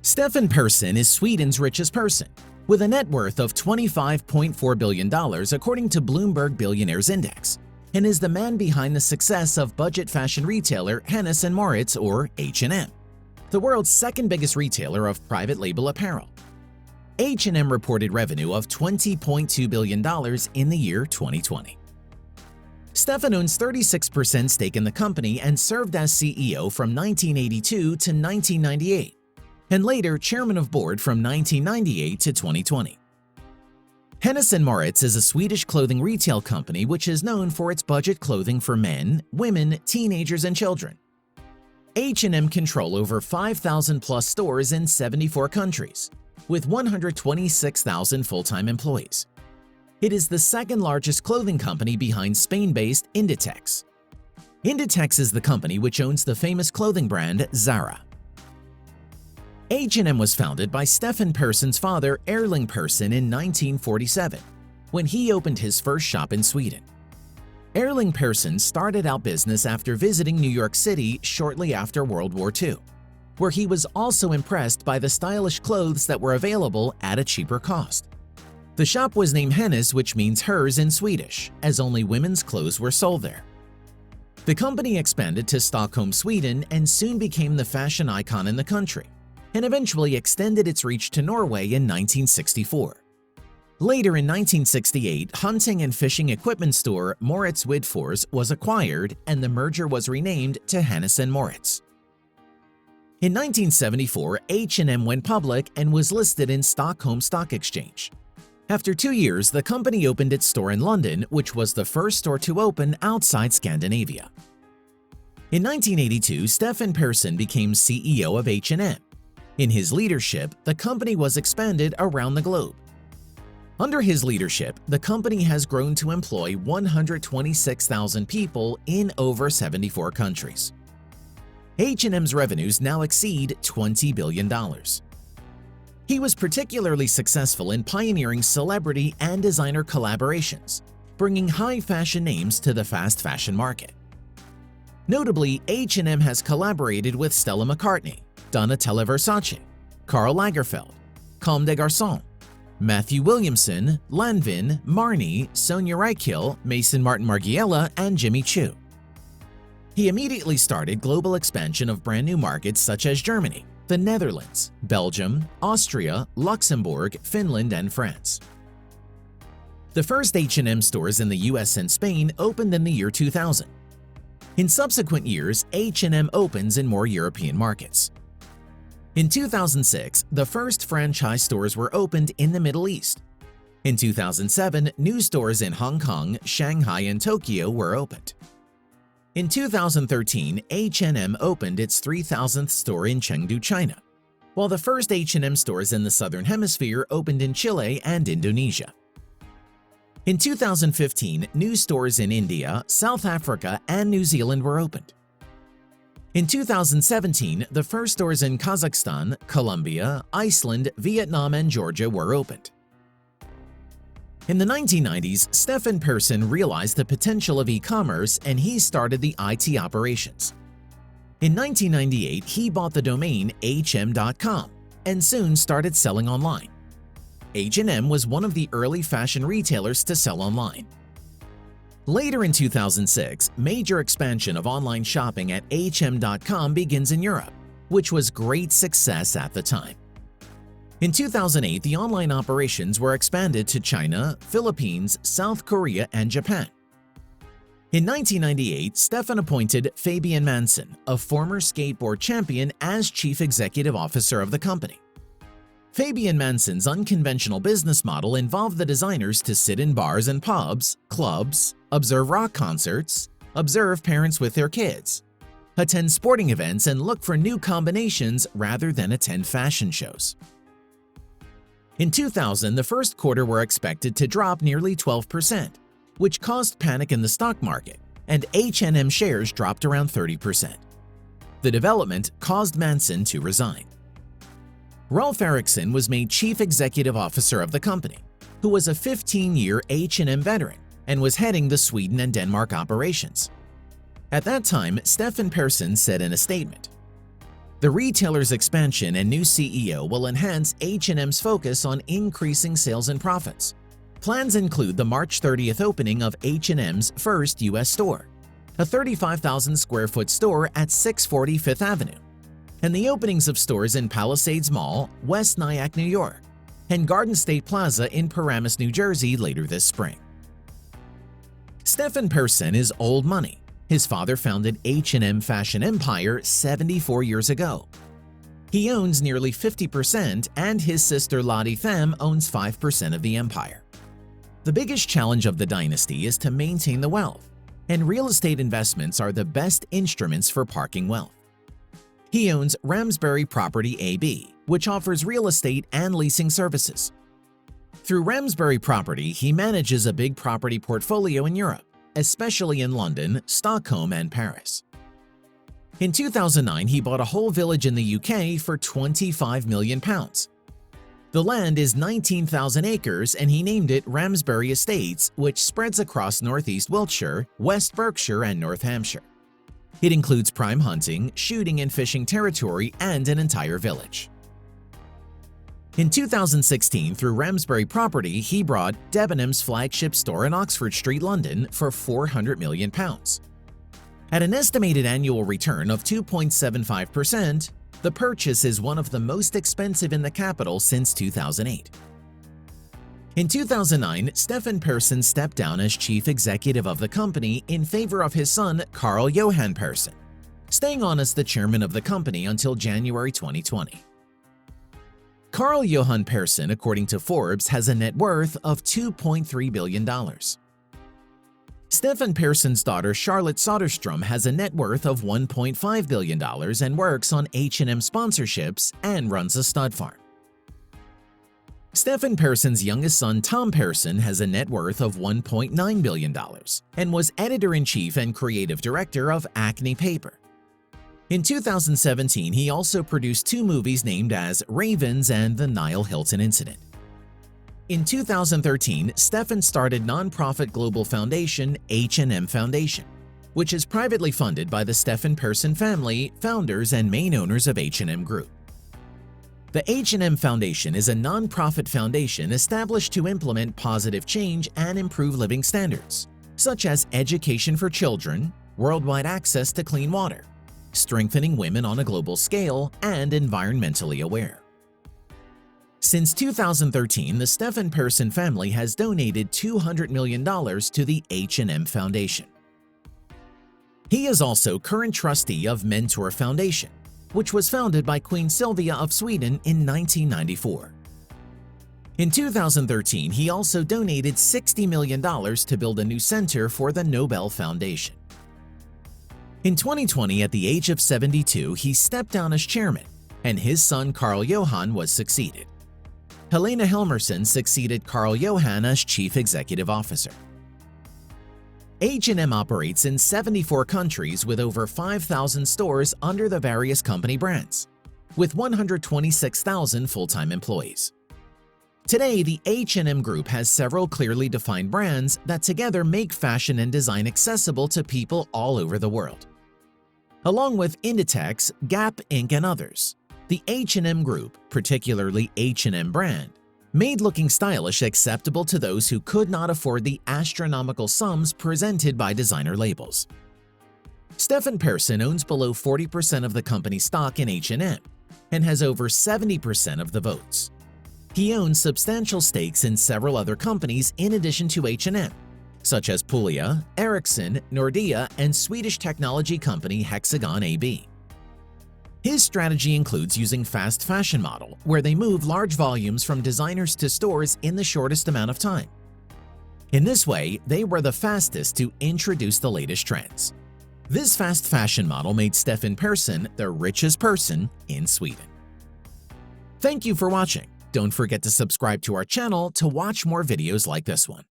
Stefan Persson is Sweden's richest person, with a net worth of $25.4 billion according to Bloomberg Billionaires Index, and is the man behind the success of budget fashion retailer Hennes Mauritz, or H&M, the world's second biggest retailer of private label apparel. H&M reported revenue of $20.2 billion in the year 2020. Stefan owns 36% stake in the company and served as CEO from 1982 to 1998, and later chairman of board from 1998 to 2020. Hennes Mauritz is a Swedish clothing retail company which is known for its budget clothing for men, women, teenagers, and children. H&M control over 5,000 plus stores in 74 countries, with 126,000 full-time employees. It is the second largest clothing company behind Spain-based Inditex. Inditex is the company which owns the famous clothing brand Zara. H&M was founded by Stefan Persson's father Erling Persson in 1947, when he opened his first shop in Sweden. Erling Persson started out business after visiting New York City shortly after World War II, where he was also impressed by the stylish clothes that were available at a cheaper cost. The shop was named Hennes, which means hers in Swedish, as only women's clothes were sold there. The company expanded to Stockholm, Sweden, and soon became the fashion icon in the country, and eventually extended its reach to Norway in 1964. Later in 1968, hunting and fishing equipment store Mauritz Widfors was acquired and the merger was renamed to Hennes Mauritz. In 1974, H&M went public and was listed in Stockholm Stock Exchange. After 2 years, the company opened its store in London, which was the first store to open outside Scandinavia. In 1982, Stefan Persson became CEO of H&M. In his leadership, the company was expanded around the globe. Under his leadership, the company has grown to employ 126,000 people in over 74 countries. H&M's revenues now exceed $20 billion. He was particularly successful in pioneering celebrity and designer collaborations, bringing high fashion names to the fast fashion market. Notably, H&M has collaborated with Stella McCartney, Donatella Versace, Karl Lagerfeld, Comme des Garçons, Matthew Williamson, Lanvin, Marni, Sonia Rykiel, Mason Martin Margiela, and Jimmy Choo. He immediately started global expansion of brand new markets such as Germany, the Netherlands, Belgium, Austria, Luxembourg, Finland, and France. The first H&M stores in the US and Spain opened in the year 2000. In subsequent years, H&M opens in more European markets. In 2006, the first franchise stores were opened in the Middle East. In 2007, new stores in Hong Kong, Shanghai, and Tokyo were opened. In 2013, H&M opened its 3,000th store in Chengdu, China, while the first H&M stores in the Southern Hemisphere opened in Chile and Indonesia. In 2015, new stores in India, South Africa, and New Zealand were opened. In 2017, the first stores in Kazakhstan, Colombia, Iceland, Vietnam, and Georgia were opened. In the 1990s, Stefan Persson realized the potential of e-commerce and he started the IT operations. In 1998, he bought the domain hm.com and soon started selling online. H&M was one of the early fashion retailers to sell online. Later in 2006, major expansion of online shopping at hm.com begins in Europe, which was great success at the time. In 2008, the online operations were expanded to China, Philippines, South Korea, and Japan. In 1998, Stefan appointed Fabian Manson, a former skateboard champion, as chief executive officer of the company. Fabian Manson's unconventional business model involved the designers to sit in bars and pubs, clubs, observe rock concerts, observe parents with their kids, attend sporting events, and look for new combinations rather than attend fashion shows. In 2000, the first quarter were expected to drop nearly 12%, which caused panic in the stock market, and H&M shares dropped around 30%. The development caused Manson to resign. Rolf Eriksson was made chief executive officer of the company, who was a 15-year H&M veteran and was heading the Sweden and Denmark operations. At that time, Stefan Persson said in a statement, The retailer's expansion and new CEO will enhance H&M's focus on increasing sales and profits. Plans include the March 30th opening of H&M's first U.S. store, a 35,000 square foot store at 640 Fifth Avenue, and the openings of stores in Palisades Mall, West Nyack, New York, and Garden State Plaza in Paramus, New Jersey later this spring. Stefan Persson is old money. His father founded H&M fashion empire 74 years ago. He owns nearly 50% and his sister Lottie Them owns 5% of the empire. The biggest challenge of the dynasty is to maintain the wealth, and real estate investments are the best instruments for parking wealth. He owns Ramsbury Property AB, which offers real estate and leasing services. Through Ramsbury Property, he manages a big property portfolio in Europe, especially in London, Stockholm, and Paris. In 2009, he bought a whole village in the UK for £25 million. The land is 19,000 acres and he named it Ramsbury Estates, which spreads across northeast Wiltshire, West Berkshire, and North Hampshire. It includes prime hunting, shooting, and fishing territory and an entire village. In 2016, through Ramsbury Property, he bought Debenhams' flagship store in Oxford Street, London for £400 million. At an estimated annual return of 2.75%, the purchase is one of the most expensive in the capital since 2008. In 2009, Stefan Persson stepped down as chief executive of the company in favor of his son Carl-Johan Persson, staying on as the chairman of the company until January 2020. Carl-Johan Persson, according to Forbes, has a net worth of $2.3 billion. Stefan Persson's daughter Charlotte Soderstrom has a net worth of $1.5 billion and works on H&M sponsorships and runs a stud farm. Stefan Persson's youngest son Tom Persson has a net worth of $1.9 billion and was editor-in-chief and creative director of Acne Paper. In 2017, he also produced 2 movies named as Ravens and The Niall Hilton Incident. In 2013, Stefan started nonprofit global foundation H&M Foundation, which is privately funded by the Stefan Persson family, founders and main owners of H&M Group. The H&M Foundation is a nonprofit foundation established to implement positive change and improve living standards, such as education for children, worldwide access to clean water, strengthening women on a global scale, and environmentally aware. Since 2013, the Stefan Persson family has donated $200 million to the H&M Foundation. He is also current trustee of Mentor Foundation, which was founded by Queen Sylvia of Sweden in 1994. In 2013, he also donated $60 million to build a new center for the Nobel Foundation. In 2020, at the age of 72, he stepped down as chairman, and his son Carl-Johan was succeeded. Helena Helmersson succeeded Carl-Johan as chief executive officer. H&M operates in 74 countries with over 5,000 stores under the various company brands, with 126,000 full-time employees. Today, the H&M Group has several clearly defined brands that together make fashion and design accessible to people all over the world. Along with Inditex, Gap Inc., and others, the H&M Group, particularly H&M brand, made looking stylish acceptable to those who could not afford the astronomical sums presented by designer labels. Stefan Persson owns below 40% of the company's stock in H&M and has over 70% of the votes. He owns substantial stakes in several other companies in addition to H&M, such as Puglia, Ericsson, Nordea, and Swedish technology company Hexagon AB. His strategy includes using fast fashion model, where they move large volumes from designers to stores in the shortest amount of time. In this way, they were the fastest to introduce the latest trends. This fast fashion model made Stefan Persson the richest person in Sweden. Thank you for watching. Don't forget to subscribe to our channel to watch more videos like this one.